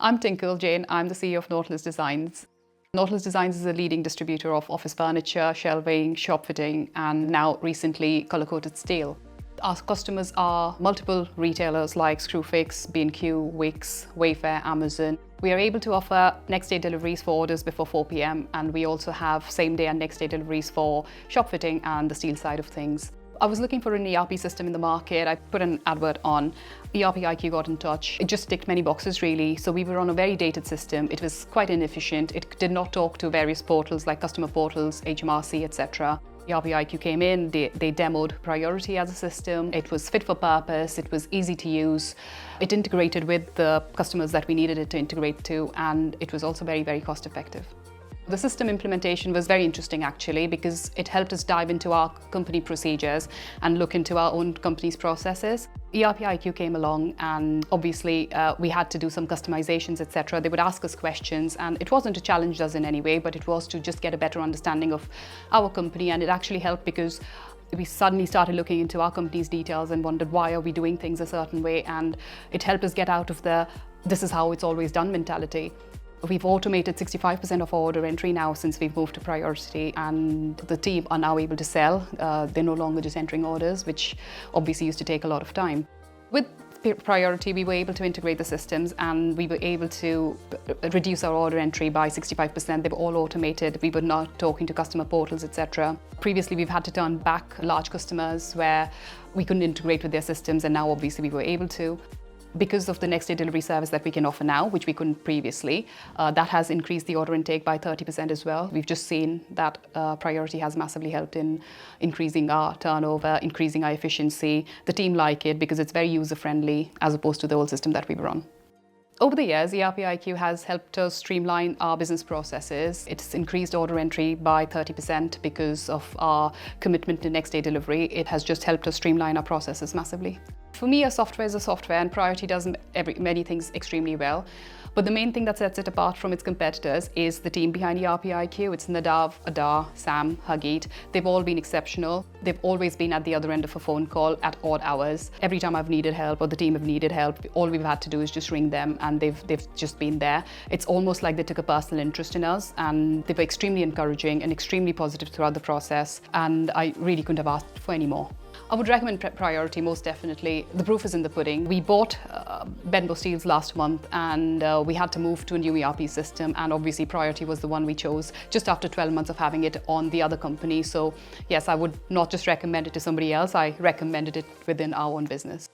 I'm Tinkle Jane. I'm the CEO of Nautilus Designs. Nautilus Designs is a leading distributor of office furniture, shelving, shop fitting, and now recently color-coated steel. Our customers are multiple retailers like Screwfix, B&Q, Wix, Wayfair, Amazon. We are able to offer next-day deliveries for orders before 4 p.m. and we also have same-day and next-day deliveries for shop fitting and the steel side of things. I was looking for an ERP system in the market. I put an advert on. ERPIQ got in touch. It just ticked many boxes really. So we were on a very dated system. It was quite inefficient. It did not talk to various portals like customer portals, HMRC, etc. ERPIQ came in, they demoed Priority as a system. It was fit for purpose, it was easy to use. It integrated with the customers that we needed it to integrate to, and it was also very, very cost effective. The system implementation was very interesting actually because it helped us dive into our company procedures and look into our own company's processes. ERPIQ came along and obviously we had to do some customizations, etc. They would ask us questions and it wasn't to challenge us in any way, but it was to just get a better understanding of our company, and it actually helped because we suddenly started looking into our company's details and wondered why are we doing things a certain way, and it helped us get out of the this is how it's always done mentality. We've automated 65% of our order entry now since we've moved to Priority, and the team are now able to sell. They're no longer just entering orders, which obviously used to take a lot of time. With Priority, we were able to integrate the systems and we were able to reduce our order entry by 65%. They were all automated. We were not talking to customer portals, etc. Previously, we've had to turn back large customers where we couldn't integrate with their systems, and now obviously we were able to. Because of the next day delivery service that we can offer now, which we couldn't previously, that has increased the order intake by 30% as well. We've just seen that Priority has massively helped in increasing our turnover, increasing our efficiency. The team like it because it's very user-friendly as opposed to the old system that we were on. Over the years, ERPIQ has helped us streamline our business processes. It's increased order entry by 30% because of our commitment to next day delivery. It has just helped us streamline our processes massively. For me, a software is a software, and Priority does many things extremely well. But the main thing that sets it apart from its competitors is the team behind ERPIQ. It's Nadav, Adar, Sam, Hagit. They've all been exceptional. They've always been at the other end of a phone call at odd hours. Every time I've needed help or the team have needed help, all we've had to do is just ring them and they've just been there. It's almost like they took a personal interest in us, and they were extremely encouraging and extremely positive throughout the process, and I really couldn't have asked for any more. I would recommend Priority most definitely. The proof is in the pudding. We bought Benbow Steels last month and we had to move to a new ERP system, and obviously Priority was the one we chose just after 12 months of having it on the other company. So yes, I would not just recommend it to somebody else, I recommended it within our own business.